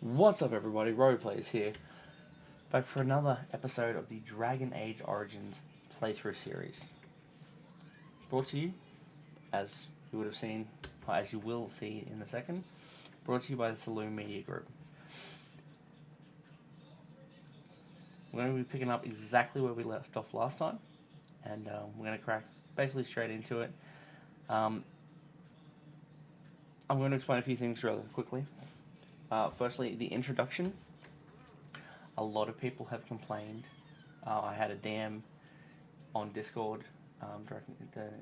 What's up, everybody? Roleplayers here, back for another episode of the Dragon Age Origins playthrough series. Brought to you, as you would have seen, or as you will see in a second, brought to you by the Saloon Media Group. We're going to be picking up exactly where we left off last time, and we're going to crack basically straight into it. I'm going to explain a few things rather quickly. Firstly, the introduction. A lot of people have complained. I had a DM on Discord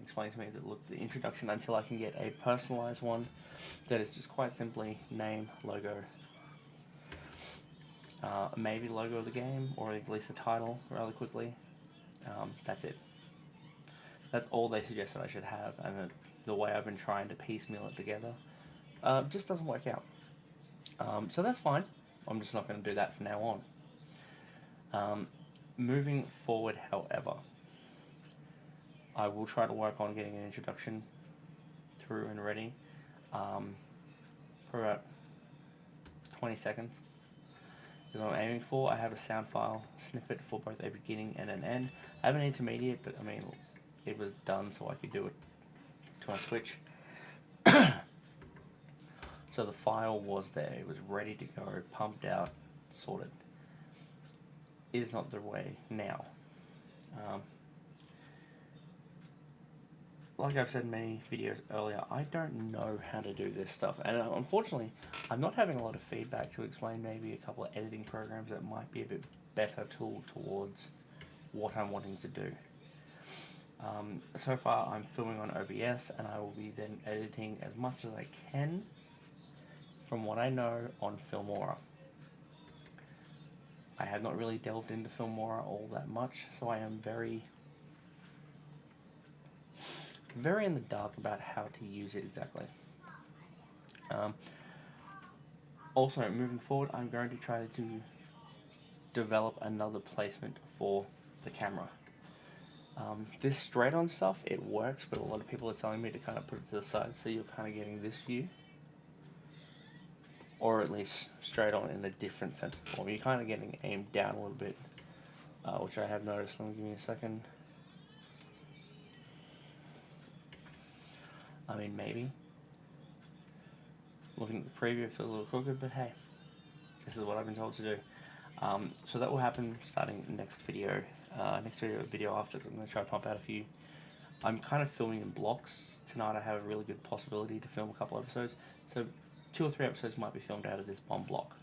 explain to me that, look, the introduction, until I can get a personalised one that is just quite simply name, logo, maybe logo of the game, or at least the title rather quickly. That's it. That's all they suggested I should have, and the way I've been trying to piecemeal it together just doesn't work out. So that's fine. I'm just not going to do that from now on. Moving forward, however, I will try to work on getting an introduction through and ready for about 20 seconds. Because I'm aiming for, I have a sound file snippet for both a beginning and an end. I have an intermediate, but I mean, it was done so I could do it to my Switch. So the file was there, it was ready to go, pumped out, sorted. Is not the way now. Like I've said in many videos earlier, I don't know how to do this stuff, and unfortunately, I'm not having a lot of feedback to explain maybe a couple of editing programs that might be a bit better tool towards what I'm wanting to do. So far, I'm filming on OBS, and I will be then editing as much as I can from what I know on Filmora. I have not really delved into Filmora all that much, so I am very in the dark about how to use it exactly. Also, moving forward, I'm going to try to develop another placement for the camera. This straight-on stuff, it works, but a lot of people are telling me to kind of put it to the side, so you're kind of getting this view. Or at least straight on in a different sense of form. You're kind of getting aimed down a little bit, which I have noticed. Let me give me a second. I mean, maybe. Looking at the preview, it feels a little crooked, but hey, this is what I've been told to do. So that will happen starting next video after. I'm going to try to pump out a few. I'm kind of filming in blocks. Tonight I have a really good possibility to film a couple episodes. So 2 or 3 episodes might be filmed out of this one block.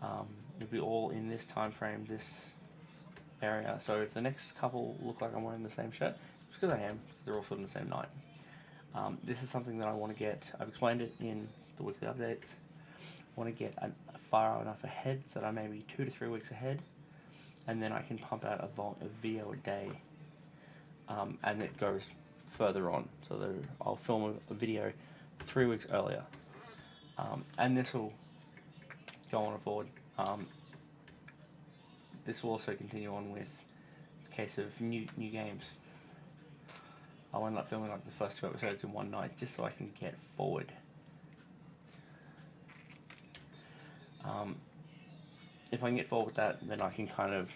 It'll be all in this time frame, this area. So if the next couple look like I'm wearing the same shirt, it's because I am. They're all filmed the same night. This is something that I want to get. I've explained it in the weekly updates. I want to get far enough ahead so that I may be 2 to 3 weeks ahead, and then I can pump out a video a day, and it goes further on. So I'll film a video 3 weeks earlier. And this will go on forward. This will also continue on with the case of new games. I'll end up filming like the first 2 episodes in one night just so I can get forward. If I can get forward with that, then I can kind of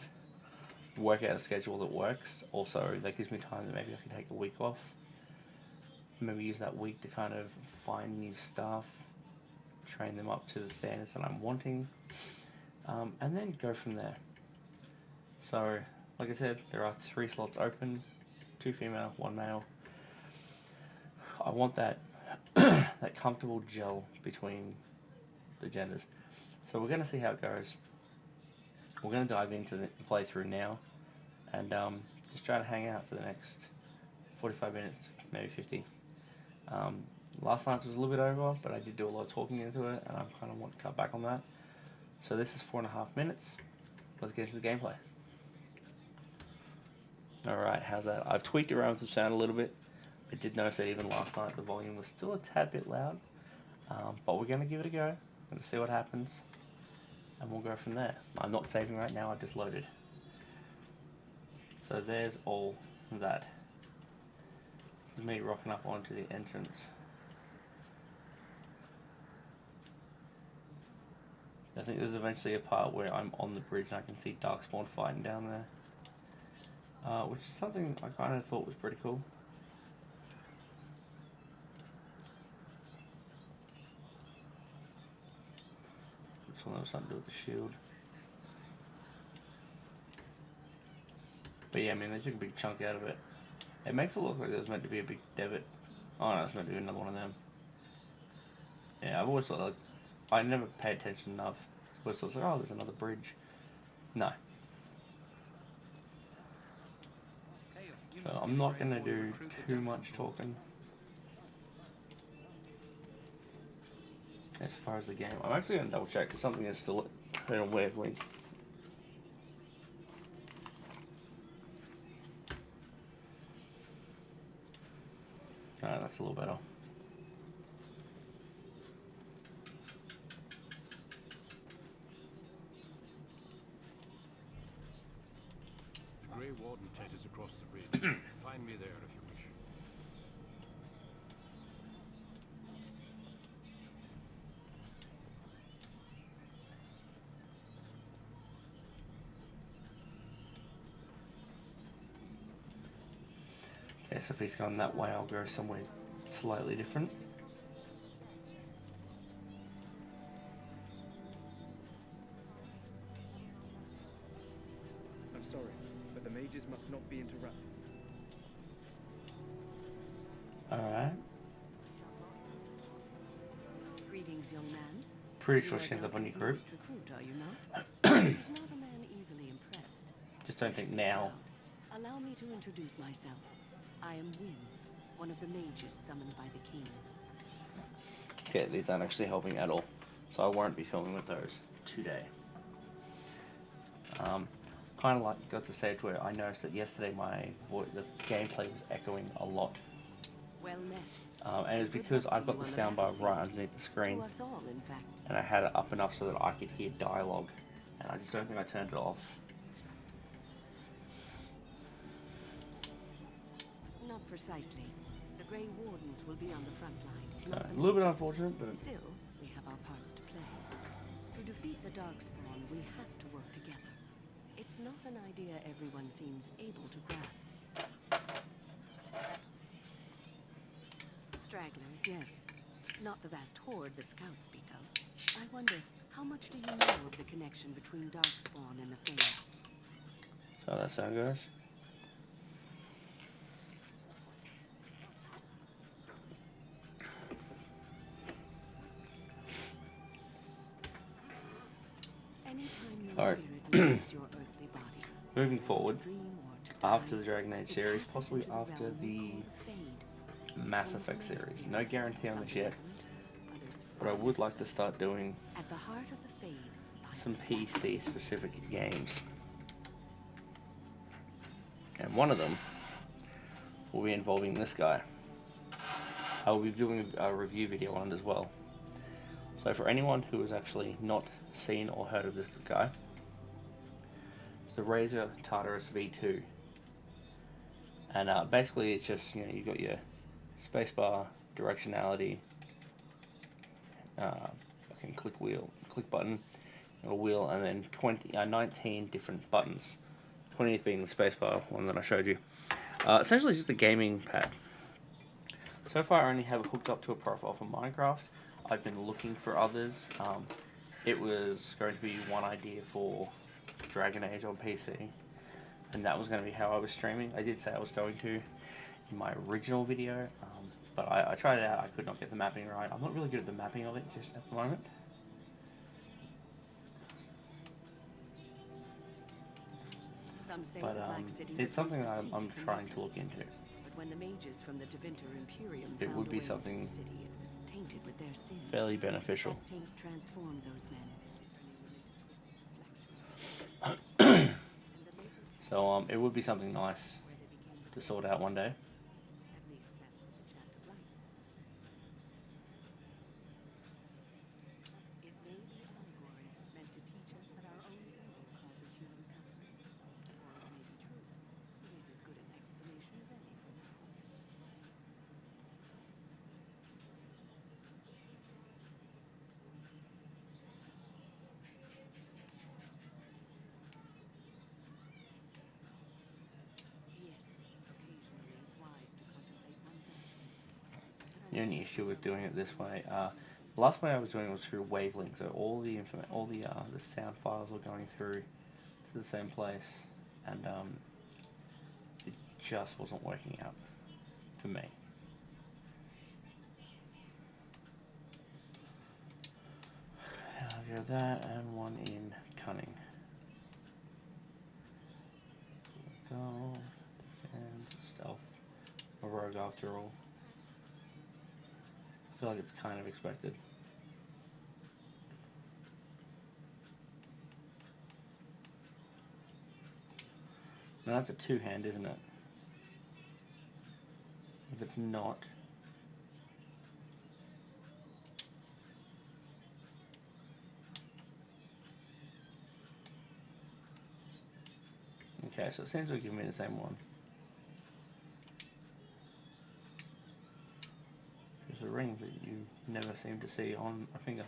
work out a schedule that works. Also, that gives me time that maybe I can take a week off. Maybe use that week to kind of find new stuff, train them up to the standards that I'm wanting, and then go from there. So, like I said, there are 3 slots open, 2 female, 1 male. I want that that comfortable gel between the genders. So we're going to see how it goes. We're going to dive into the playthrough now, and just try to hang out for the next 45 minutes, maybe 50. Last night was a little bit over, but I did do a lot of talking into it, and I kind of want to cut back on that. So this is 4.5 minutes. Let's get into the gameplay. Alright, how's that? I've tweaked around with the sound a little bit. I did notice that even last night the volume was still a tad bit loud, but we're going to give it a go. Going to see what happens, and we'll go from there. I'm not saving right now, I've just loaded. So there's all that. This is me rocking up onto the entrance. I think there's eventually a part where I'm on the bridge and I can see Darkspawn fighting down there, which is something I kind of thought was pretty cool. This one has something to do with the shield. But yeah, I mean, they took a big chunk out of it. It makes it look like there's meant to be a big debit. Oh no, it's meant to be another one of them. Yeah, I've always thought, like, I never paid attention enough. I always thought, like, oh, there's another bridge. No. So I'm not going to do too much talking as far as the game. I'm actually going to double check because something is still in a weird link. Alright, that's a little better. The Grey Warden tetters across the bridge. Find me there if you wish. Okay, so if he's gone that way, I'll go somewhere slightly different. I'm sorry, but the mages must not be interrupted. Alright. Greetings, young man. Pretty sure she ends up on your group. Recruit, are you not? He's not a man easily impressed. Just don't think now. Allow me to introduce myself. I am Wynn, one of the mages summoned by the king. Okay, these aren't actually helping at all, so I won't be filming with those today. Kind of like got to say to where I noticed that yesterday the gameplay was echoing a lot. Well met. And it was because I've got the soundbar right underneath the screen, To us all, in fact. and I had it up enough so that I could hear dialogue, and I just don't think I turned it off. Not precisely. The Grey Wardens will be on the front lines. So, not a the little bit mages. unfortunate, but Still, we have our parts to play. To defeat the Darkspawn, we have to work together. It's not an idea everyone seems able to grasp. Stragglers, yes. Not the vast horde the scouts speak of. I wonder, how much do you know of the connection between Darkspawn and the Fade? so how that sound goes. Alright. Moving forward, after the Dragon Age series, possibly after the Mass Effect series. No guarantee on this yet, but I would like to start doing some PC specific games. And one of them will be involving this guy. I will be doing a review video on it as well. So for anyone who has actually not seen or heard of this guy, it's the Razer Tartarus V2. And basically it's just, you know, you've got your spacebar, directionality, fucking click button, a wheel, and then 19 different buttons. 20th being the spacebar one that I showed you. Essentially it's just a gaming pad. So far I only have it hooked up to a profile for Minecraft. I've been looking for others. It was going to be one idea for Dragon Age on PC, and that was going to be how I was streaming. I did say I was going to in my original video, but I tried it out. I could not get the mapping right. I'm not really good at the mapping of it just at the moment. But it's something that I'm trying to look into. But when the mages from the Tevinter Imperium It found would a be way into something the city, it was tainted with their sin. fairly beneficial. That taint transformed those men. So it would be something nice to sort out one day. At least that's what the chapter writes. It may be allegories meant to teach us that our own evil causes human suffering. Or it may be true. It is as good an explanation as any for now. any issue with doing it this way. The last way I was doing it was through wavelength, so all the the sound files were going through to the same place, and it just wasn't working out for me. I'll go that and one in cunning. Gold and stealth. A rogue after all. I feel like it's kind of expected. Now that's a two-hand, isn't it? If it's not, okay, so it seems to give me the same one. There's a ring that you never seem to see on a finger.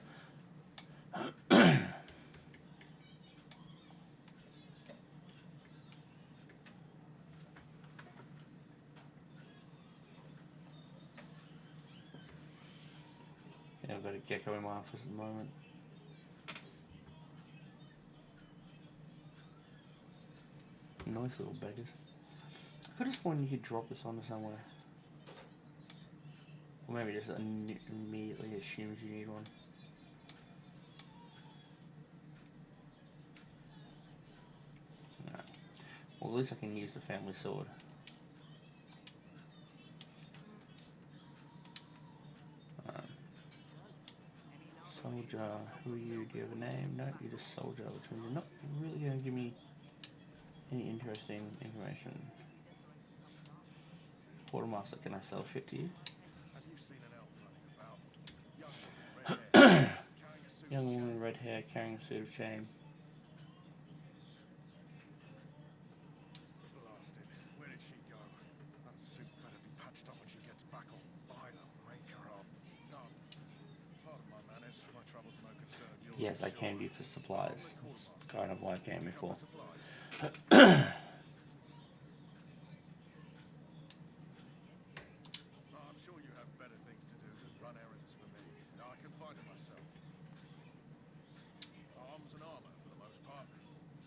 Yeah, I've got a gecko in my office at the moment. Nice little beggars. I could have sworn you could drop this onto somewhere. Or maybe just immediately assumes you need one. No. Well, at least I can use the family sword. Soldier, who are you? Do you have a name? No, you're just soldier, which means you're not really going to give me any interesting information. Quartermaster, can I sell shit to you? Have you seen an elf running about? Young woman with red hair carrying a suit of shame. Blasted. Where did she go? That suit better be patched up when she gets back or by the maker of. No. Pardon my manners. My trouble's no concern of yours. Yes, I came to you for supplies. That's kind of what I came here for. I'm sure you have better things to do than run errands for me. I can find it myself. Arms and armor, for the most part.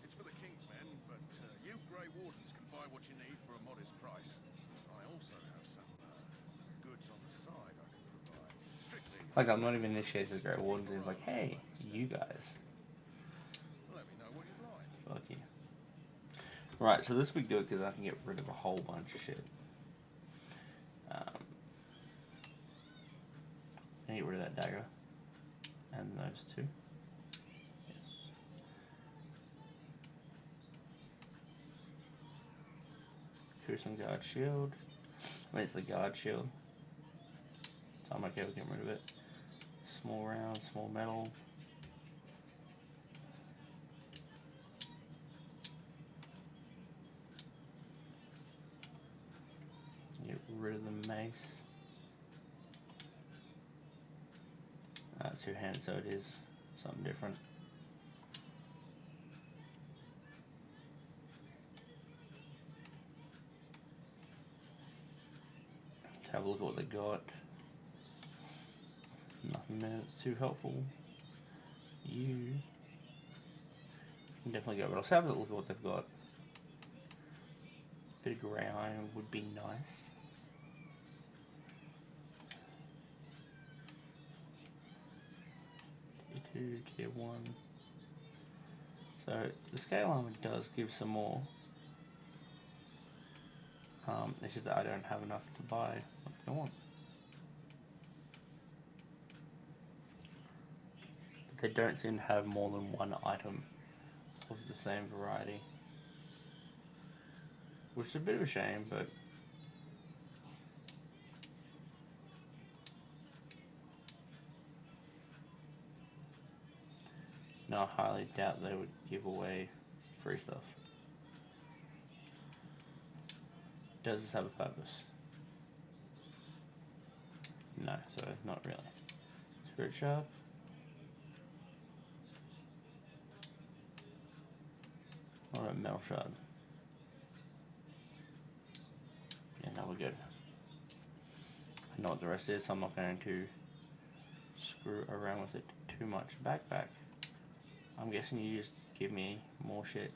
It's for the King's men, but you Grey Wardens can buy what you need for a modest price. I also have some goods on the side I can provide. Strictly. Like, I'm not even initiated as Grey Wardens, it's like, hey, you guys. Let me know what you'd like. Fuck you. Right, so this would be good because I can get rid of a whole bunch of shit. I get rid of that dagger. And those two. Yes. Cruising guard shield. I mean, it's the guard shield. So I'm okay with getting rid of it. Small round, small metal. Get rid of the mace. Two-handed, so it is something different. Let's have a look at what they got. Nothing there that's too helpful. You can definitely go, but let's have a look at what they've got. Bit of grey iron would be nice. Tier 1. So the scale armor does give some more. It's just that I don't have enough to buy what I want. But they don't seem to have more than one item of the same variety. Which is a bit of a shame, but no, I highly doubt they would give away free stuff. Does this have a purpose? No, so not really. Spirit Sharp. What about Metal Shard? Yeah, no, we're good. know what the rest is, so I'm not going to screw around with it too much. Backpack. I'm guessing you just give me more shit.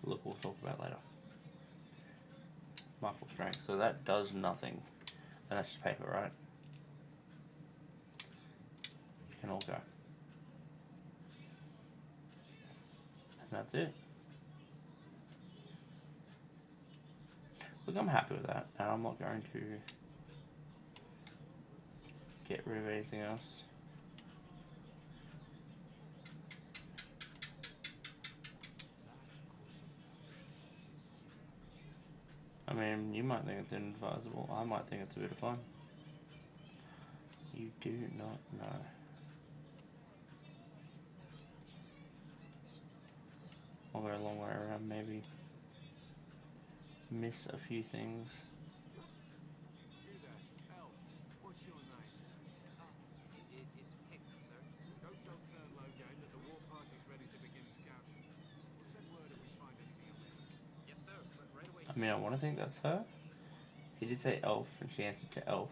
Look, we'll talk about later. Markable strength. So that does nothing. And that's just paper, right? You can all go. And that's it. Look, I'm happy with that. And I'm not going to get rid of anything else. I mean, you might think it's inadvisable. I might think it's a bit of fun. You do not know. I'll go a long way around, maybe miss a few things. You there, Elf. What's your name? It's Pick, sir. Go tell Sir Logan that the war party's ready to begin scouting. We'll send word if we find anything amiss. Yes, sir. Right away. I mean, I want to think that's her. He did say elf, and she answered to elf.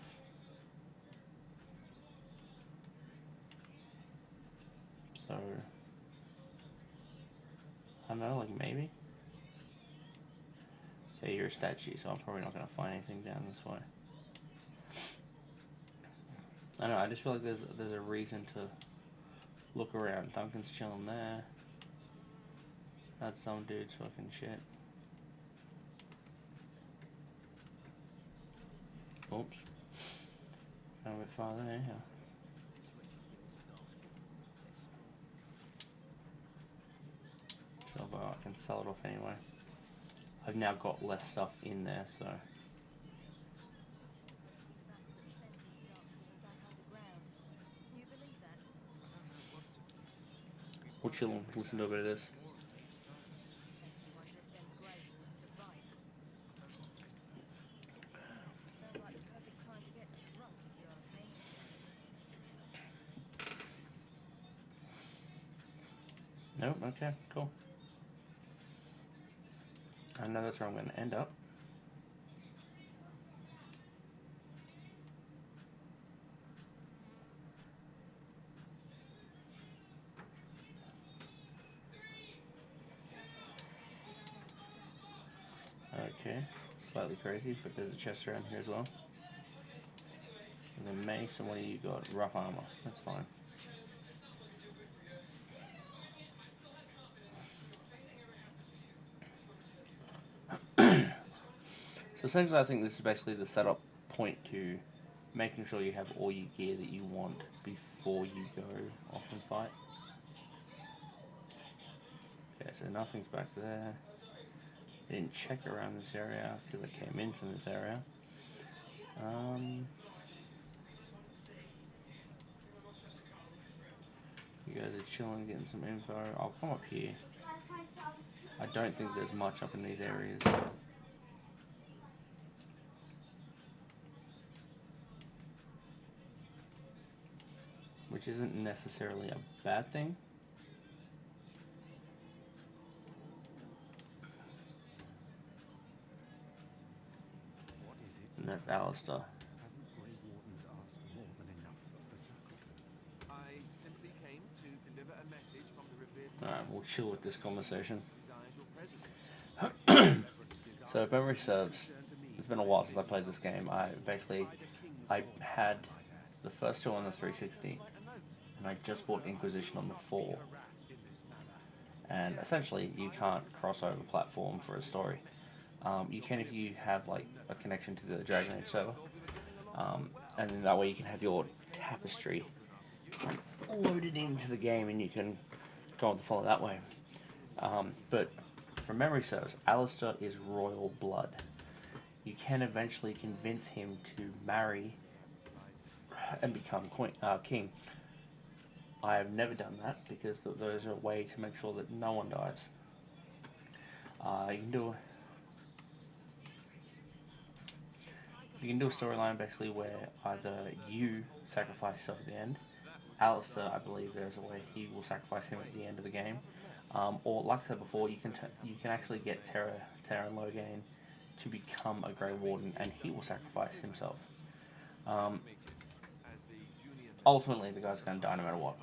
So, I don't know, like maybe? Okay, you're a statue, so I'm probably not going to find anything down this way. I don't know, I just feel like there's a reason to look around. Duncan's chilling there. That's some dude's fucking shit. Oops. A bit farther anyhow. Sure, but I can sell it off anyway. I've now got less stuff in there, so. We'll chill and listen to a bit of this. Nope, okay, cool. I know that's where I'm going to end up. Okay, slightly crazy, but there's a chest around here as well. And then mace, and what do you got? Rough armor, that's fine. So essentially I think this is basically the setup point to making sure you have all your gear that you want before you go off and fight. Okay, so nothing's back there. I didn't check around this area because I came in from this area. You guys are chilling, getting some info. I'll come up here. I don't think there's much up in these areas. Which isn't necessarily a bad thing. What is it? And that's Alistair. Haven't Grey Wardens asked more than enough of the circle? I simply came to deliver a message from the revered. Alright, we'll chill with this conversation. Desires your presence. So if memory serves, it's been a while since I played this game. I had the first two on the 360, and I just bought Inquisition on the 4. And essentially, you can't cross over platform for a story. You can if you have like a connection to the Dragon Age server, and then that way you can have your tapestry loaded into the game, and you can go on to follow that way. But from memory serves, Alistair is royal blood. You can eventually convince him to marry and become king. I have never done that because those are a way to make sure that no one dies. You can do a storyline basically where either you sacrifice yourself at the end. Alistair, I believe there's a way he will sacrifice him at the end of the game. Or like I said before, you can actually get Terra and Logain to become a Grey Warden, and he will sacrifice himself. Ultimately, the guy's going to die no matter what.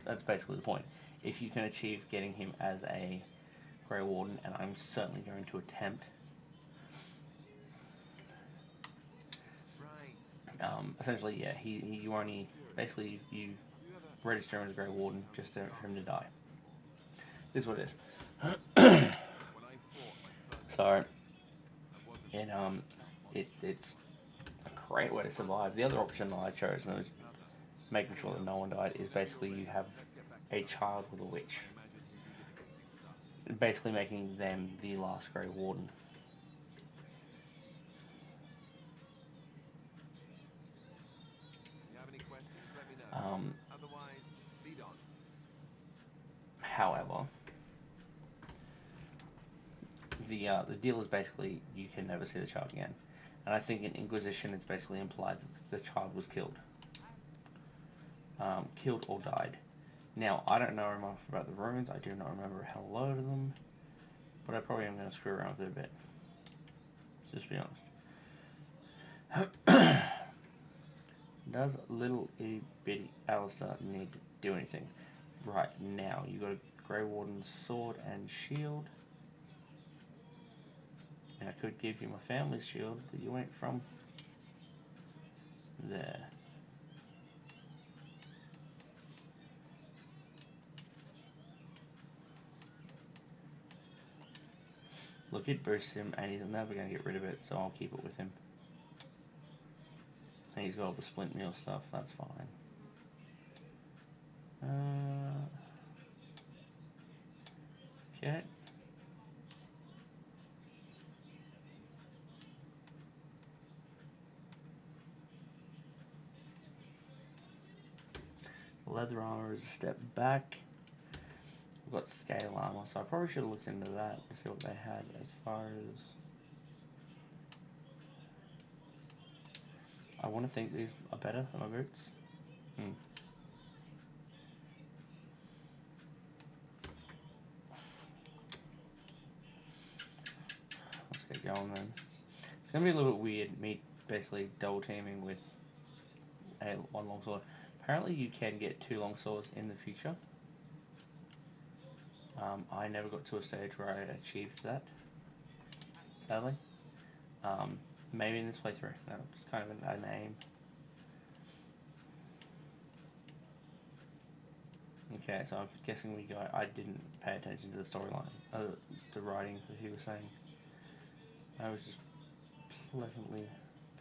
That's basically the point. If you can achieve getting him as a Grey Warden, and I'm certainly going to attempt. Essentially, yeah, you only basically you register him as a Grey Warden just for him to die. This is what it is. So, it's a great way to survive. The other option that I chose, and it was making sure that no one died, is basically you have a child with a witch, basically making them the last Grey Warden. However, the deal is basically you can never see the child again, and I think in Inquisition it's basically implied that the child was killed, killed or died. Now I don't know enough about the runes. I do not remember a hell load of them, but I probably am going to screw around with it a bit. Let's just be honest. Does little itty bitty Alistair need to do anything? Right now, you got a Grey Warden's sword and shield. And I could give you my family's shield, but you went from there. Look, it boosts him, and he's never going to get rid of it, so I'll keep it with him. And he's got all the splint meal stuff, that's fine. Okay. Leather armor is a step back. We've got scale armor, so I probably should have looked into that to see what they had as far as... I want to think these are better than my boots. Let's get going then. It's going to be a little bit weird, me basically double teaming with one longsword. Apparently you can get 2 longswords in the future. I never got to a stage where I achieved that, sadly. Maybe in this playthrough. That's kind of an aim. Okay, so I'm guessing I didn't pay attention to the storyline, the writing that he was saying. I was just pleasantly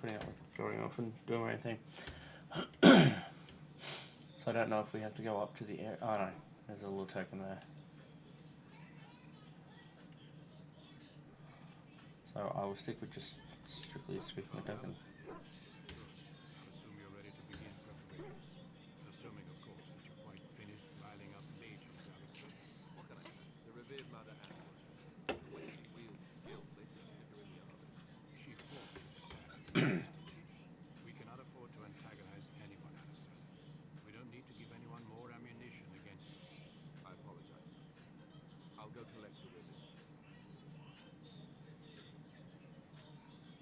putting up with going off and doing my own thing. So I don't know if we have to go up to the air. Oh no, there's a little token there. So I will stick with just strictly speaking a token. I assume you're ready to begin preparations. Assuming, of course, that you're quite finished riling up legions, Alistair. What can I say? The revered mother and wield skill, they just snicker in the army. She fought this assassin. We cannot afford to antagonize anyone, Alistair. We don't need to give anyone more ammunition against us. I apologize. I'll go collect the rivers.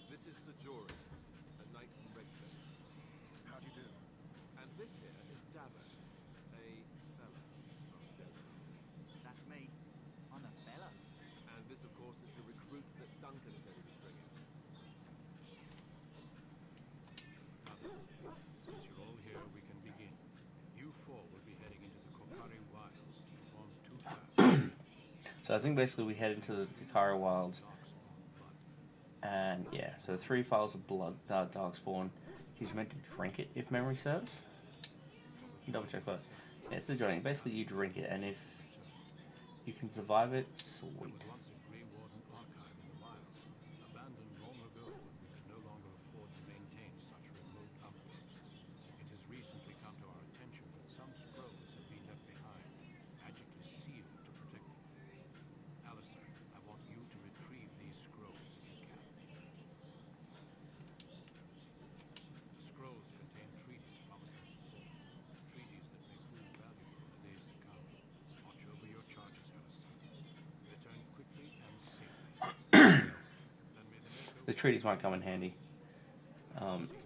This is Sir Jory, a knight from Redfern. How do you do? And this here is Davor, a fellow from Devon. That's me. I'm a fella. And this, of course, is the recruit that Duncan said he was bringing. Now, since you're all here, we can begin. You 4 will be heading into the Kokari Wilds to form 2 classes. So I think basically we head into the Kakara Wilds. And yeah, so 3 vials of blood, Darkspawn. He's meant to drink it if memory serves. Double check that. Yeah, it's the joining. Basically, you drink it, and if you can survive it, sweet. Once a Grey Warden archive in the wilds, abandoned long ago when we could no longer afford to maintain such remote outposts. It has recently come to our attention that some scrolls have been left behind, magically sealed to protect them. Alistair, I want you to retrieve these scrolls if you can. The scrolls contain treaties promising support, treaties that may prove valuable in the days to come. Watch over your charges, Alistair. Return quickly treaties might come in handy.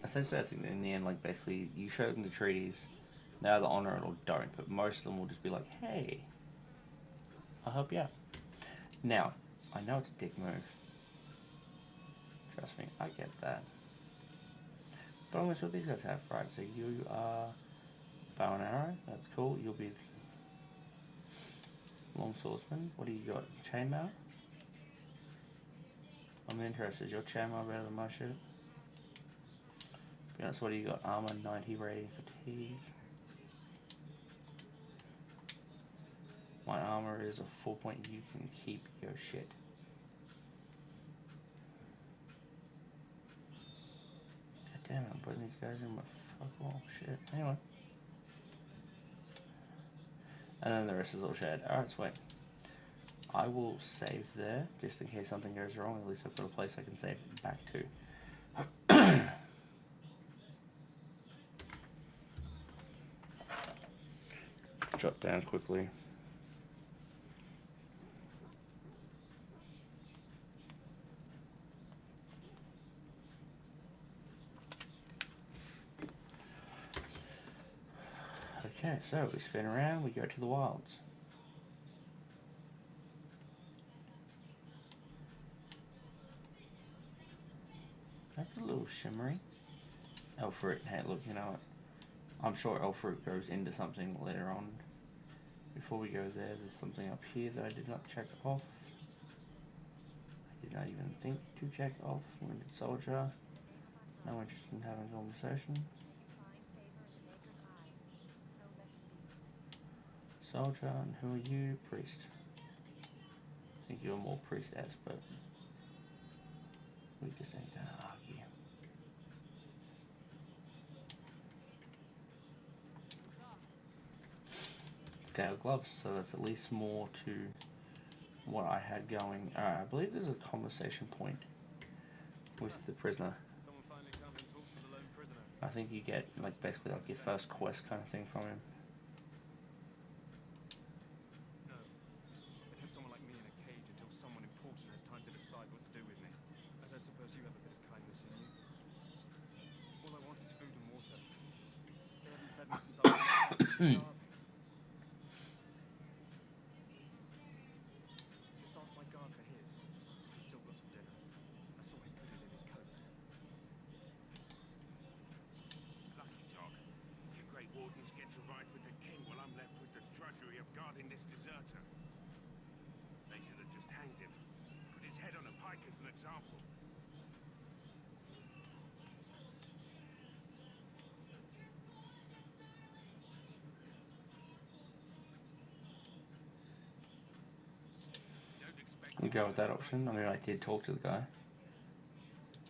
Essentially, I think in the end, like, basically, you show them the treaties, they either honor it or don't, but most of them will just be like, hey, I'll help you out. Now, I know it's a dick move. Trust me, I get that. But I'm gonna see what these guys have. Right, so you are bow and arrow, that's cool. You'll be long swordsman. What do you got? Chainmail? I'm interested. Is your chainmail better than my shit? Be honest, what do you got? Armor, 90 rating, fatigue. My armor is a 4 point. You can keep your shit. God damn it, I'm putting these guys in my fuck all shit. Anyway. And then the rest is all shared. Alright, sweet. I will save there, just in case something goes wrong. At least I've got a place I can save it back to. Jot down quickly. Okay, so we spin around, we go to the wilds. That's a little shimmery. Elfruit, hey look, you know what? I'm sure Elfruit goes into something later on. Before we go there, there's something up here that I did not check off. I did not even think to check off. Wounded soldier. No interest in having a conversation. Soldier, and who are you? Priest. I think you're more priestess, but we just ain't gonna argue. Scale gloves, so that's at least more to what I had going. Alright, I believe there's a conversation point with the prisoner. Someone finally come and talk to the lone prisoner. I think you get like basically like your first quest kind of thing from him. No. They have someone like me in a cage until someone important has time to decide what to do with me. I don't suppose you have a bit of kindness in you. All I want is food and water. They haven't fed me since I was starving. Just ask my guard for his. He's still got some dinner. I saw him put it in his coat. Lucky dog. Your Great Wardens get to ride with the king while I'm left with the drudgery of guarding this deserter. They should have just hanged him. Put his head on a pike as an example. Don't expect We'll go with that option. I mean, I did talk to the guy.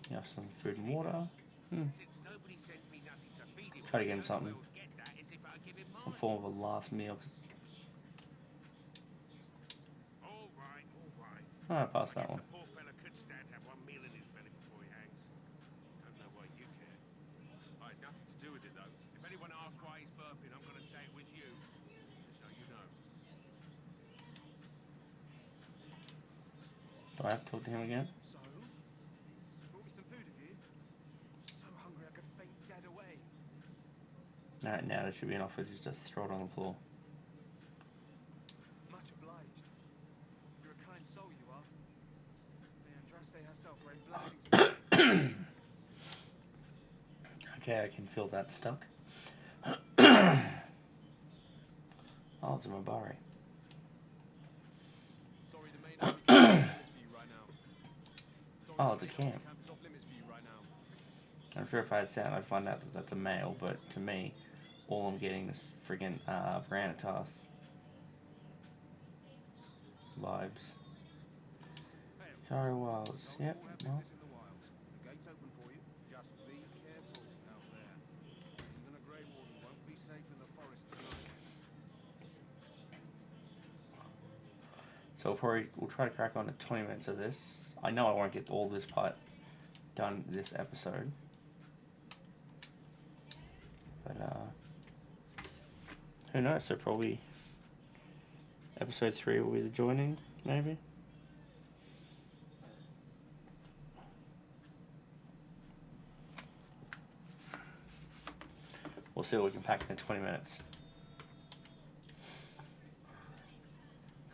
You have some food and water. since nobody sends me nothing to feed him. Try to get him something. We'll get that is if I give him Some mine. form of a last meal. All right, all right. Alright, pass that Guess one. the poor fella could stand to have one meal in his belly before he hangs. Don't know why you care. I had nothing to do with it though. If anyone asks why he's burping, I'm gonna say it was you. Just so you know. Do I have to talk to him again? So? Brought me some food, have you? So hungry I could faint dead away. Alright, now there should be an offer just to throw it on the floor. Much obliged. You're a kind soul, you are. May Andraste herself rain blessings. Okay, I can feel that stuck. Oh, it's a Mabari. Sorry, the main army camp is off limits for you right now. Sorry, Oh, the it's a main army camp. camp is off limits for you right now. I'm sure if I had sound, I'd find out that that's a male, but to me, all I'm getting is friggin' Branitas vibes. Kari Wilds, yep, well, Business in the wilds. The gate's open for you. Just be careful out there. Even a Grey Warden won't be safe in the forest tonight. so we'll try to crack on to 20 minutes of this. I know I won't get all this part done this episode. But, who knows, so probably episode 3 will be the joining, maybe? we'll see what we can pack in 20 minutes.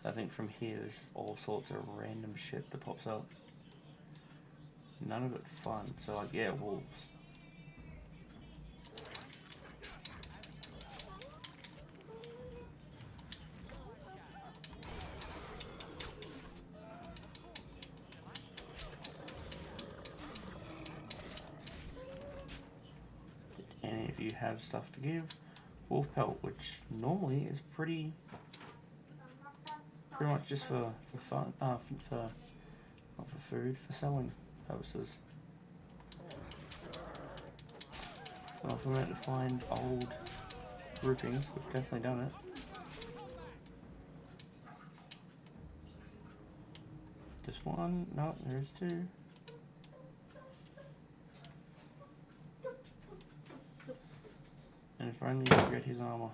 I think from here there's all sorts of random shit that pops up. None of it fun. So like, yeah, wolves. Did any of you have stuff to give? Wolf pelt, which normally is pretty much just for fun, not for food, for selling purposes. Well, if we're meant to find old groupings, we've definitely done it. Just one? No, there's two. And if only you could get his armor.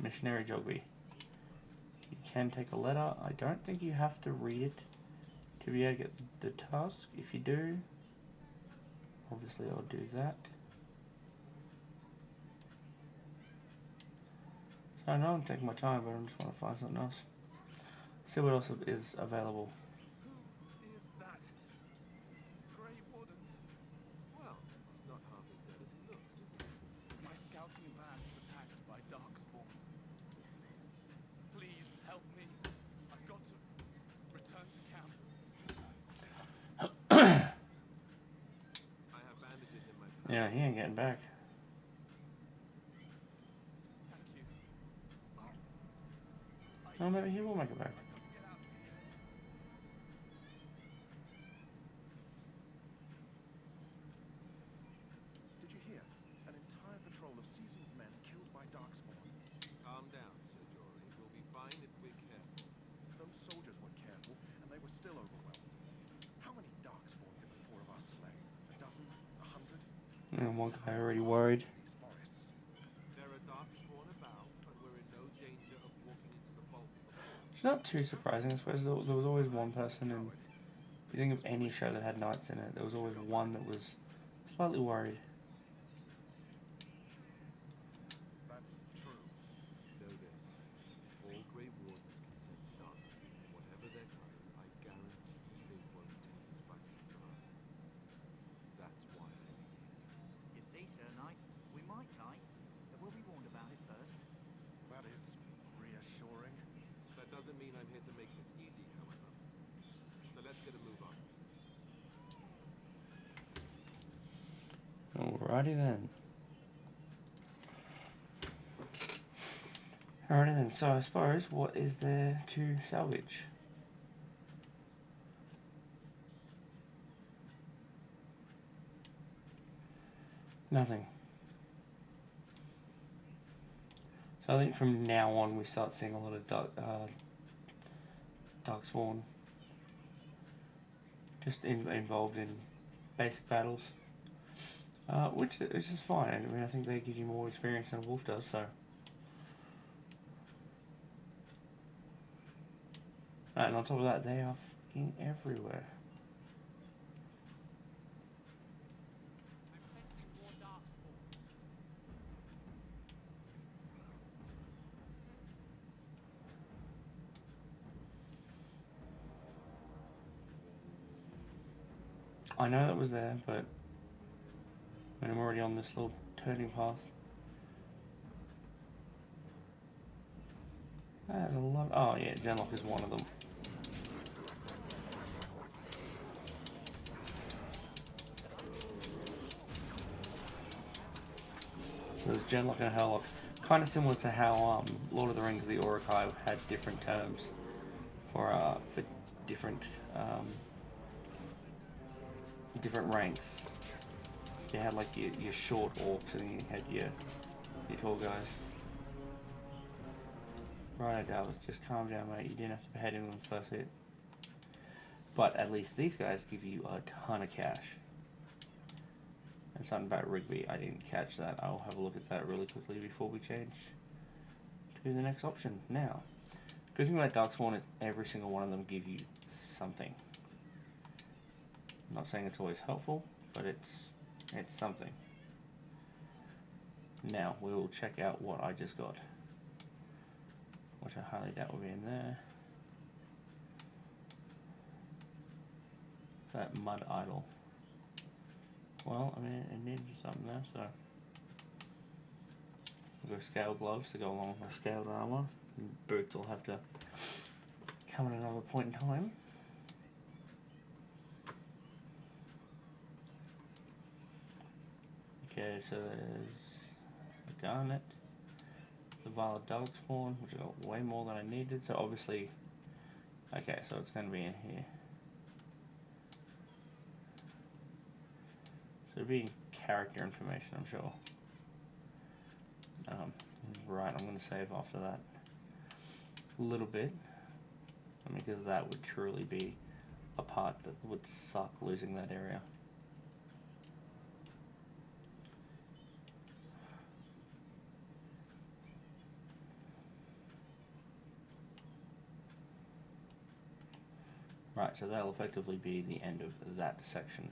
Missionary Jogby. You can take a letter. I don't think you have to read it to be able to get the task. If you do, obviously I'll do that. So I know I'm taking my time, but I just want to find something else. See what else is available. Who is that? Grey Wardens? Well, it's not half as dead as it looks, is it? My scouting band was attacked by Darkspawn. Please help me. I've got to return to camp. I have bandages in my pack. Yeah, he ain't getting back. Thank you. Oh, maybe he will make it back. Get out of here. Did you hear? An entire patrol of seasoned men killed by Darkspawn. Calm down, Sir Jory. We'll be fine if we're careful. Those soldiers were careful, and they were still overwhelmed. How many Darkspawn did the four of us slay? A dozen? 100? And one guy already worried. These forests. There are darkspawn about, but we're in no danger of walking into the bulk of them. It's not too surprising. I suppose there was always one person, and if you think of any show that had knights in it, there was always one that was slightly worried. That's true. Know this. All Grey Wardens can sense darkspawn. Whatever their kind, I guarantee they won't take us by surprise. That's why they're here. You see, Sir Knight, we might die, but we'll be warned about it first. That is reassuring. That doesn't mean I'm here to make this easy, however. So let's get a move on. Alrighty then. Alrighty then, so I suppose, what is there to salvage? Nothing. So I think from now on we start seeing a lot of Darkspawn just involved in basic battles. Which is fine. I mean, I think they give you more experience than a wolf does, so. And on top of that, they are fucking everywhere. I'm sensing more darkspawn. I know that was there, but when I'm already on this little turning path. There's a lot. Oh yeah, Genlock is one of them. So there's Genlock and Hurlock. Kind of similar to how Lord of the Rings, the Uruk-hai had different terms for different different ranks. You had like your short orcs, and you had your tall guys. Right, Dallas, just calm down, mate. You didn't have to behead him on the first hit. But at least these guys give you a ton of cash. And something about Rigby, I didn't catch that. I'll have a look at that really quickly before we change to the next option. Now, good thing about Darkspawn is every single one of them give you something. I'm not saying it's always helpful, but it's It's something. Now we will check out what I just got, which I highly doubt will be in there. That mud idol. Well, I mean, it needed something there, so I've got scale gloves to go along with my scaled armor. And boots will have to come at another point in time. Okay, so there's a garnet, the violet darkspawn, which I got way more than I needed. So obviously, okay, so it's going to be in here. So it'll be character information, I'm sure. Right, I'm going to save after that a little bit, because that would truly be a part that would suck losing that area. Right, so that'll effectively be the end of that section.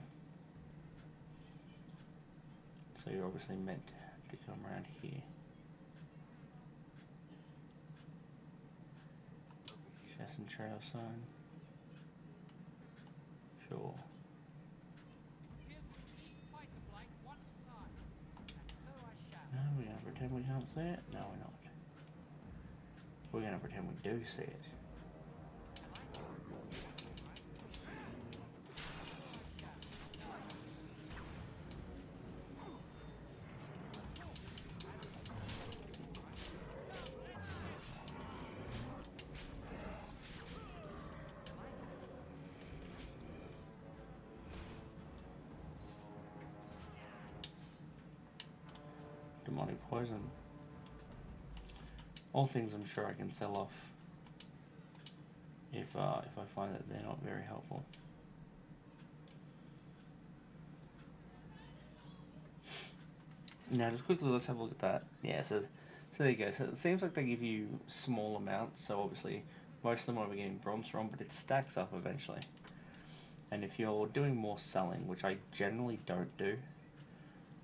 So you're obviously meant to come around here. Chest and trail sign. Sure. No, we're gonna pretend we can't see it? No, we're not. We're gonna pretend we do see it. Demonic poison. All things I'm sure I can sell off if I find that they're not very helpful. Now just quickly let's have a look at that. Yeah, so there you go. So it seems like they give you small amounts, so obviously most of them are getting bronze from, but it stacks up eventually. And if you're doing more selling, which I generally don't do,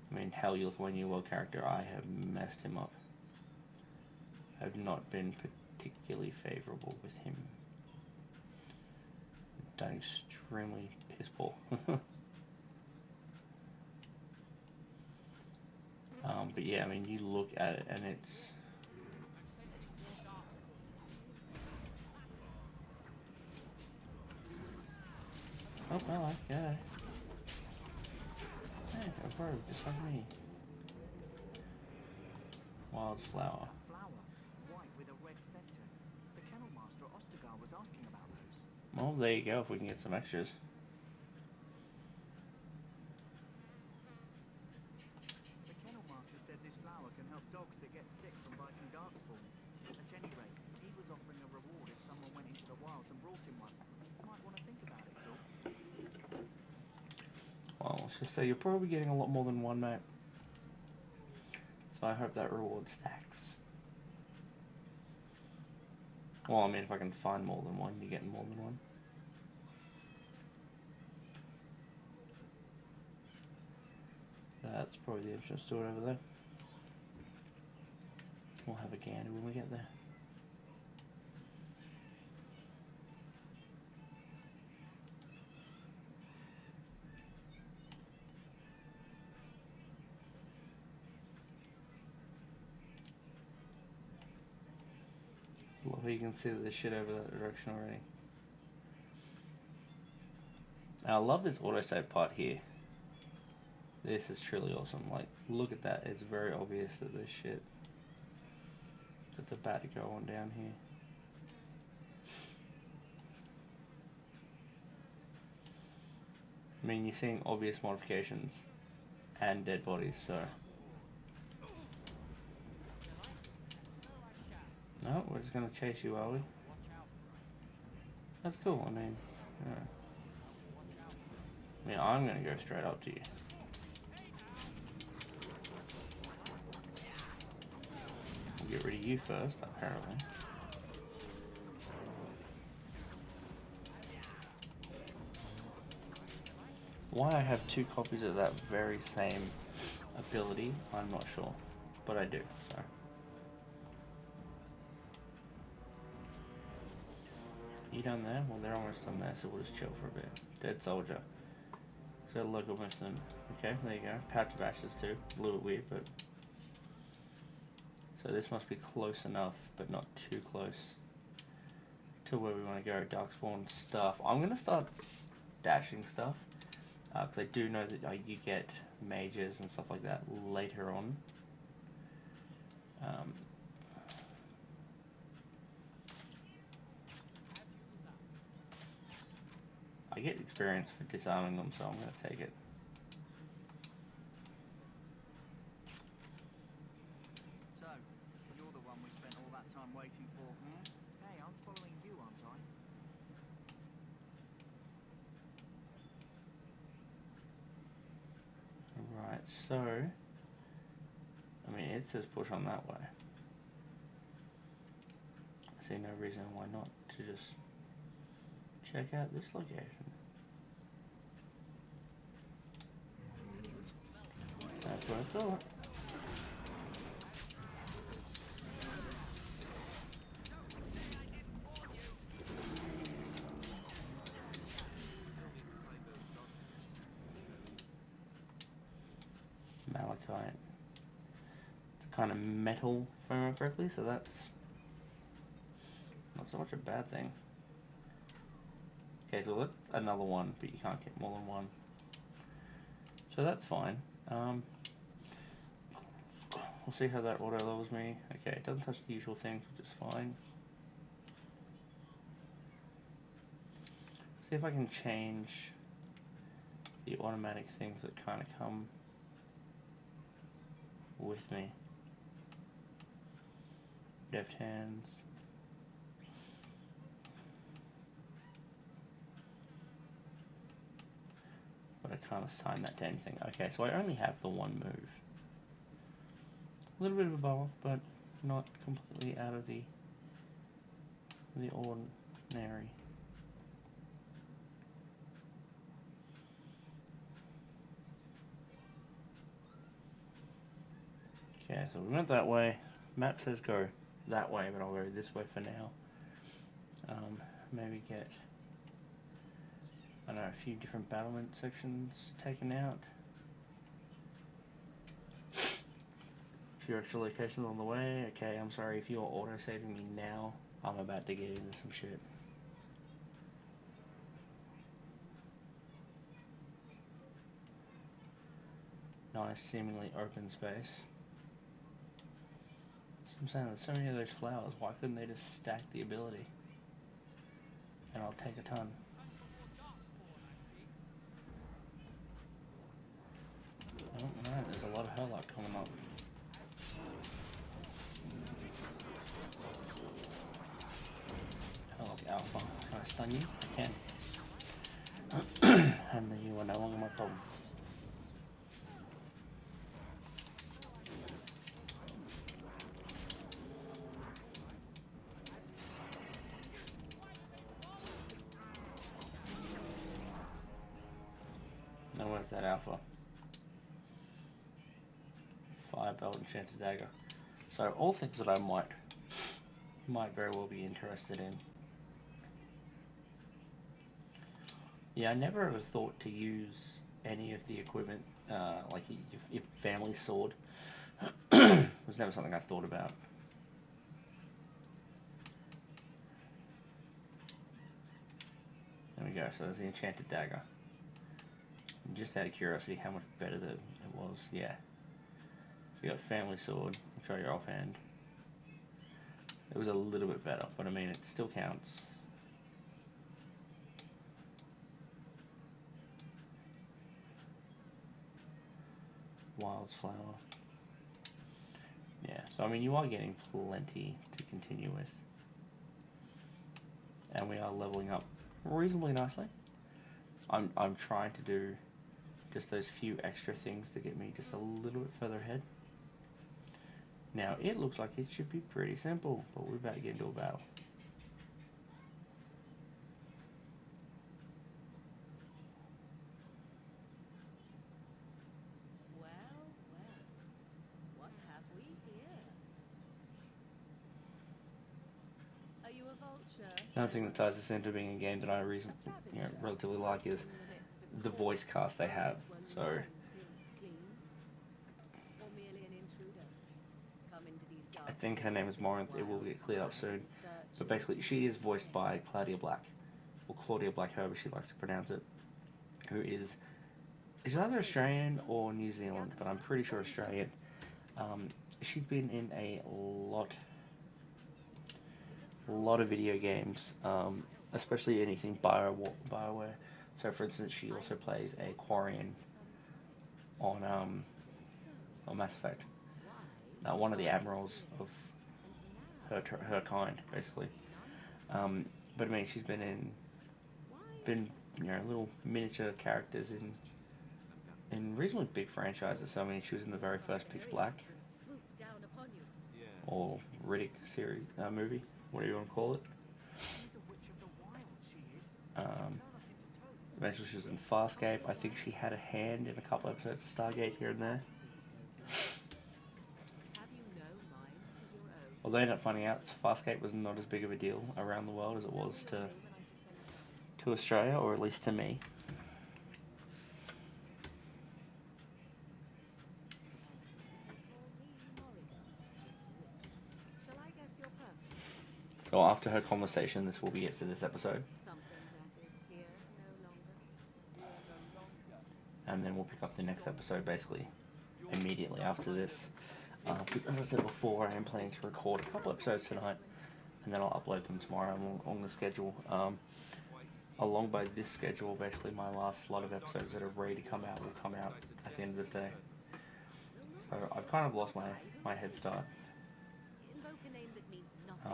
I mean, hell, you look at my new world character, I have messed him up. I've not been particularly favourable with him. Done extremely piss poor. But yeah, I mean, you look at it and it's... Oh, hello, yeah. Hey, a bird, just like me. Wildflower. Flower, white with a red center. The kennel master Ostergar was asking about those. Well, there you go, if we can get some extras. The kennel master said this flower can help dogs that get sick from biting darkspawn. At any rate, he was offering a reward if someone went into the wilds and brought him one. You might want to think about it, Zor. Well, let's just say you're probably getting a lot more than one, mate. So I hope that reward stacks. Well, I mean, if I can find more than one, you're getting more than one. That's probably the entrance door over there. We'll have a gander when we get there. Love how you can see that there's shit over that direction already. And I love this autosave part here. This is truly awesome. Like, look at that. It's very obvious that there's shit that's about to go on down here. I mean, you're seeing obvious modifications and dead bodies, so... No, we're just gonna chase you, are we? That's cool, I mean, yeah. I mean, I'm gonna go straight up to you. We'll get rid of you first, apparently. Why I have 2 copies of that very same ability, I'm not sure. But I do, so. You done there? Well, they're almost done there, so we'll just chill for a bit. Dead soldier. So logo with them. Okay, there you go. Pouch of ashes too. A little bit weird, but. So this must be close enough, but not too close to where we want to go. Darkspawn stuff. I'm going to start stashing stuff. Because I do know that you get mages and stuff like that later on. I get experience for disarming them, so I'm going to take it. So, you're the one we spent all that time waiting for, hmm? Hey, I'm following you, aren't I? Right, so, I mean, it says push on that way. I see no reason why not to just check out this location. That's what I thought. Malachite. It's kind of metal, if I remember correctly, so that's not so much a bad thing. Okay, so that's another one, but you can't get more than one. So that's fine. We'll see how that auto levels me. Okay, it doesn't touch the usual things, which is fine. See if I can change the automatic things that kind of come with me. Deft hands. But I can't assign that to anything. Okay, so I only have the one move. A little bit of a bubble, but not completely out of the ordinary. Okay, so we went that way. Map says go that way, but I'll go this way for now. Maybe get, I don't know, a few different battlement sections taken out. A few extra locations on the way. Okay, I'm sorry if you're auto-saving me now. I'm about to get into some shit. Nice, seemingly open space. So I'm saying there's so many of those flowers, why couldn't they just stack the ability? And I'll take a ton. Oh, man, there's a lot of Hurlock coming up. Hurlock Alpha. Can I stun you? I can. And then you are no longer my problem. Now where's that Alpha? Fire Belt, Enchanted Dagger. So all things that I might very well be interested in. Yeah, I never ever thought to use any of the equipment, like your family sword. Was never something I thought about. There we go, so there's the Enchanted Dagger. Just out of curiosity, how much better it was, yeah. So you got Family Sword, I'll try your offhand. It was a little bit better, but I mean, it still counts. Wildflower. Yeah, so I mean, you are getting plenty to continue with. And we are leveling up reasonably nicely. I'm trying to do just those few extra things to get me just a little bit further ahead. Now, it looks like it should be pretty simple, but we're about to get into a battle. Another thing that ties this into being a game that I relatively like is the voice cast they have. So I think her name is Morinth. It will get cleared up soon. But basically, she is voiced by Claudia Black, or Claudia Black, however she likes to pronounce it, who is either Australian or New Zealand, but I'm pretty sure Australian. She's been in a lot of video games, especially anything Bioware. So, for instance, she also plays a Quarian on Mass Effect. One of the admirals of her kind, basically. But I mean, she's been little miniature characters in reasonably big franchises. So I mean, she was in the very first Pitch Black or Riddick series movie, whatever you want to call it. Eventually, she was in Farscape. I think she had a hand in a couple episodes of Stargate here and there. Although I ended up finding out Farscape was not as big of a deal around the world as it was to Australia, or at least to me. So after her conversation, this will be it for this episode. And then we'll pick up the next episode basically immediately after this. Because as I said before, I am planning to record a couple episodes tonight, and then I'll upload them tomorrow on the schedule. Along by this schedule, basically my last lot of episodes that are ready to come out will come out at the end of this day. So I've kind of lost my head start.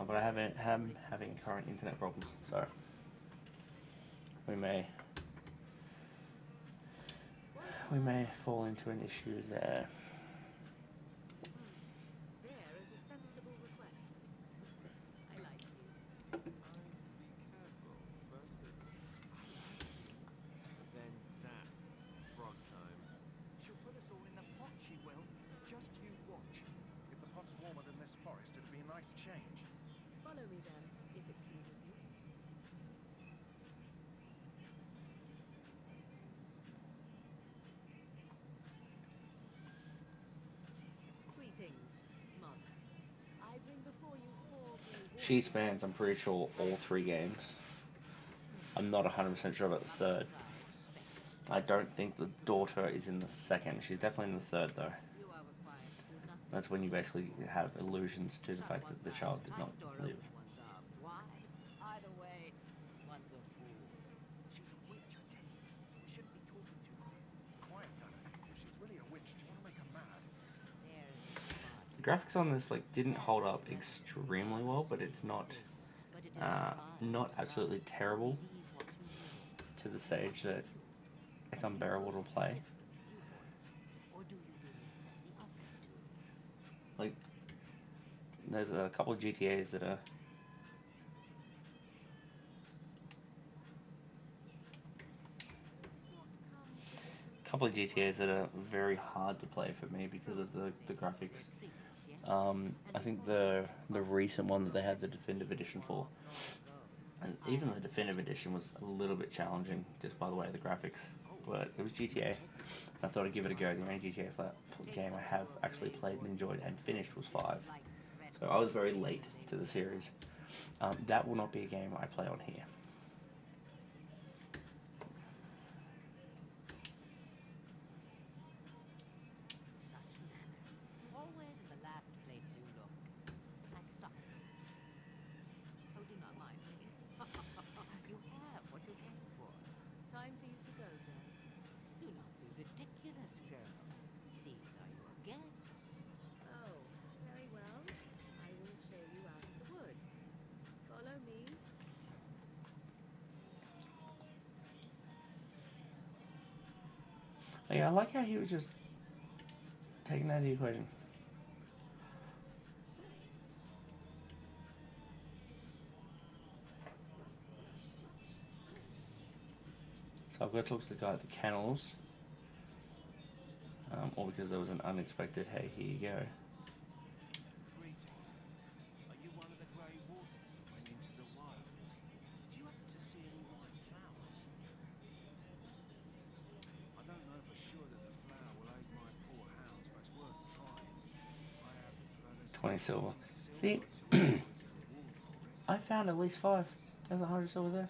But I am having current internet problems, so we may fall into an issue there. She spans, I'm pretty sure, all 3 games. I'm not 100% sure about the third. I don't think the daughter is in the second. She's definitely in the third, though. That's when you basically have allusions to the fact that the child did not live. The graphics on this didn't hold up extremely well, but it's not absolutely terrible to the stage that it's unbearable to play. There's a couple of GTAs that are very hard to play for me because of the graphics. I think the recent one that they had the definitive edition for, and even the definitive edition was a little bit challenging just by the way of the graphics, but it was GTA. I thought I'd give it a go. The only GTA game I have actually played and enjoyed and finished was 5. So I was very late to the series. That will not be a game I play on here. Yeah, I like how he was just taken out of the equation. So I've got to talk to the guy at the kennels. Or because there was an unexpected, hey, here you go. Greetings. Are you one of the Grey Wardens that went into the wild 20 silver. See, I found at least 5. There's 100 silver there.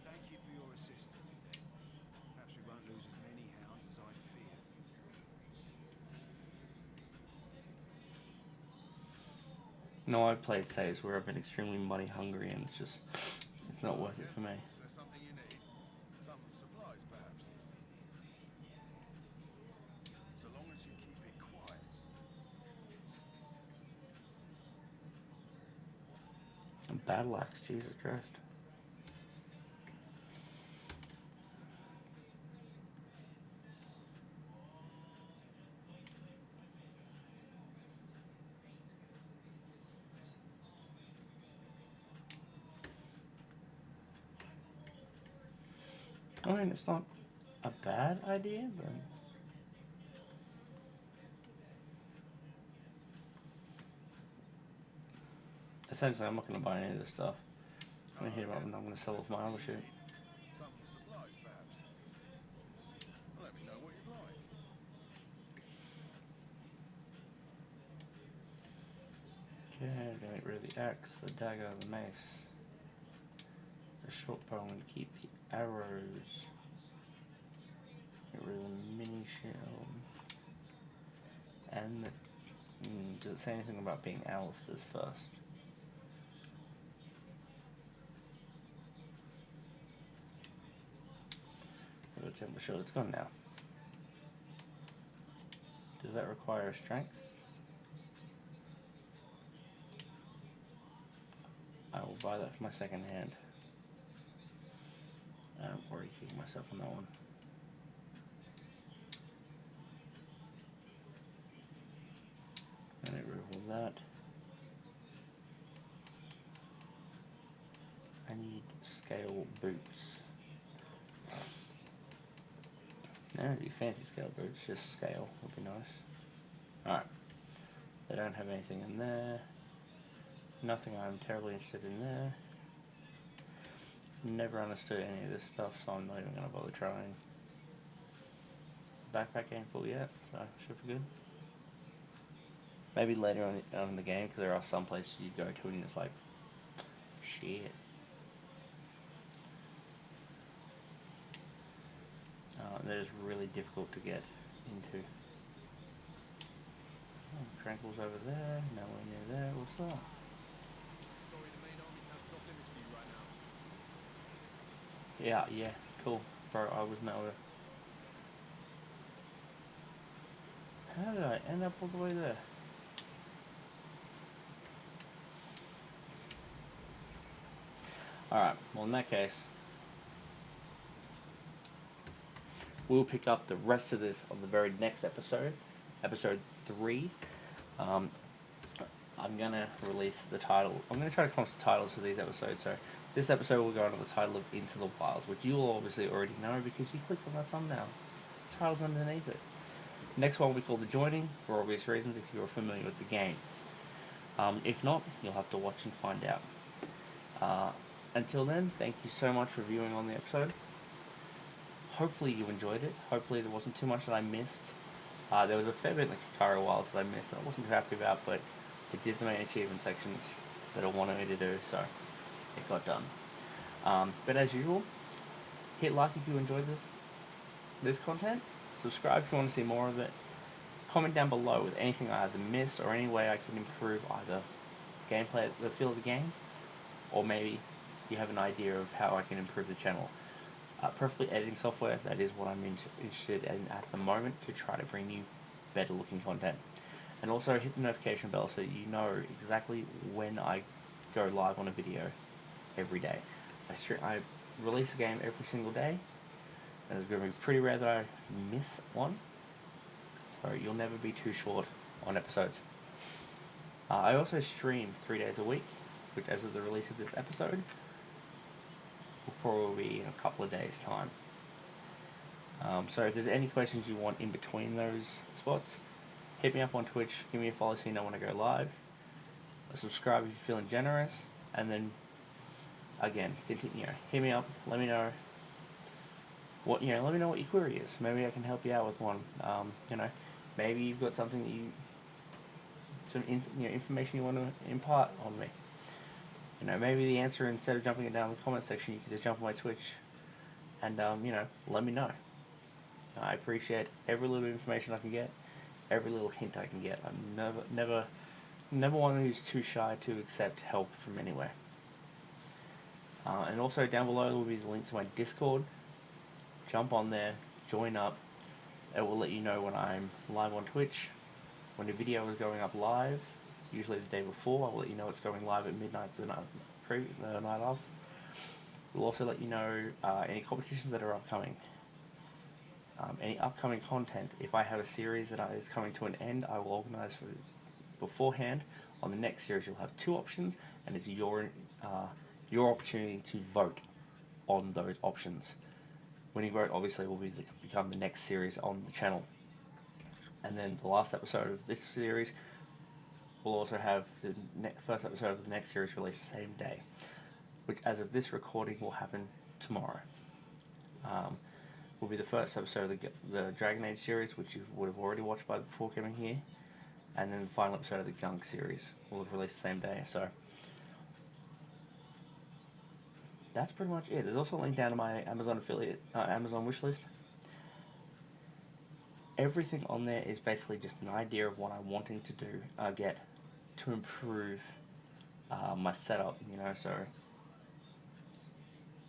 Thank you for your assistance, then. Perhaps we won't lose as many hounds as I'd feared. No, I played saves where I've been extremely money hungry and it's not worth it for me. Is there something you need? Some supplies, perhaps? So long as you keep it quiet. And battle axe, Jesus Christ. I mean, it's not a bad idea, but essentially I'm not going to buy any of this stuff. I'm going to hit him up and I'm going to sell off my other shit. Some supplies, perhaps? Let me know what you'd like. Okay, get rid of the axe, the dagger, the mace. The short bow, I'm going to keep the arrows. Get rid of the mini shield. And the, does it say anything about being Alistair's first? The temper shield, it's gone now. Does that require a strength? I will buy that for my second hand. I'm already kicking myself on that one. And I reroll that. I need scale boots. I don't do fancy scale boots, just scale would be nice. Alright. They don't have anything in there. Nothing I'm terribly interested in there. Never understood any of this stuff, so I'm not even going to bother trying. Backpack ain't full yet, so should be good. Maybe later on in the game, because there are some places you go to and it's like, shit. That is really difficult to get into. Oh, Tranquil's over there, nowhere near there, what's that? Sorry, the main army camp's off limits for you right now. Yeah, cool. Bro, I was nowhere. How did I end up all the way there? Alright, well in that case, we'll pick up the rest of this on the very next episode, episode 3. I'm going to release the title. I'm going to try to come up with titles for these episodes. So this episode will go under the title of Into the Wilds, which you will obviously already know because you clicked on that thumbnail. The title's underneath it. Next one will be called The Joining, for obvious reasons if you're familiar with the game. If not, you'll have to watch and find out. Until then, thank you so much for viewing on the episode. Hopefully you enjoyed it. Hopefully there wasn't too much that I missed. There was a fair bit in the Kikari Wilds that I missed that I wasn't too happy about, but it did the main achievement sections that I wanted me to do, so it got done. But as usual, hit like if you enjoyed this content. Subscribe if you want to see more of it. Comment down below with anything I either missed or any way I can improve either gameplay, the feel of the game, or maybe you have an idea of how I can improve the channel. Preferably editing software, that is what I'm interested in at the moment to try to bring you better looking content. And also hit the notification bell so you know exactly when I go live on a video every day. I release a game every single day, and it's going to be pretty rare that I miss one, so you'll never be too short on episodes. I also stream 3 days a week, which as of the release of this episode will probably be in a couple of days time. So if there's any questions you want in between those spots, hit me up on Twitch, give me a follow so you know when I go live, subscribe if you're feeling generous, and then again, continue, hit me up, let me know what, you know, let me know what your query is. Maybe I can help you out with one. You know, maybe you've got something that information you want to impart on me. You know, maybe the answer, instead of jumping it down in the comment section, you can just jump on my Twitch and you know, let me know. I appreciate every little information I can get, every little hint I can get. I'm never one who's too shy to accept help from anywhere. And also down below will be the link to my Discord. Jump on there, join up. It will let you know when I'm live on Twitch, when the video is going up live, usually the day before. I'll let you know it's going live at midnight the night of. We'll also let you know any competitions that are upcoming. Any upcoming content. If I have a series that is coming to an end, I will organise for beforehand. On the next series, you'll have 2 options, and it's your opportunity to vote on those options. When you vote, obviously, will become the next series on the channel. And then the last episode of this series will also have the first episode of the next series released the same day, which, as of this recording, will happen tomorrow. Will be the first episode of the Dragon Age series, which you would have already watched before coming here, and then the final episode of the Gunk series will have released the same day. So that's pretty much it. There's also a link down to my Amazon Amazon wishlist. Everything on there is basically just an idea of what I'm wanting to do, get to improve my setup. You know, so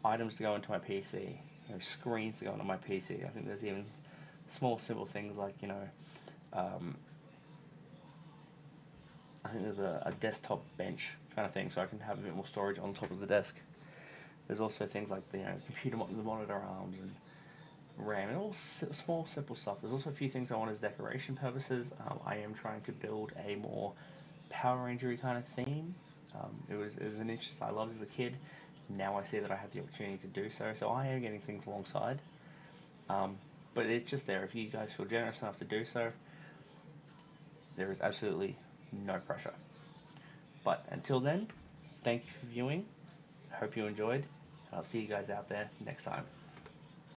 items to go into my PC, you know, screens to go into my PC. I think there's even small, simple things like, you know, I think there's a desktop bench kind of thing, so I can have a bit more storage on top of the desk. There's also things like the the monitor arms and RAM, and all small, simple stuff. There's also a few things I want as decoration purposes. I am trying to build a more Power Ranger kind of theme. It was an interest I loved as a kid. Now I see that I have the opportunity to do so, so I am getting things alongside. But it's just there. If you guys feel generous enough to do so, there is absolutely no pressure. But until then, thank you for viewing. I hope you enjoyed. I'll see you guys out there next time.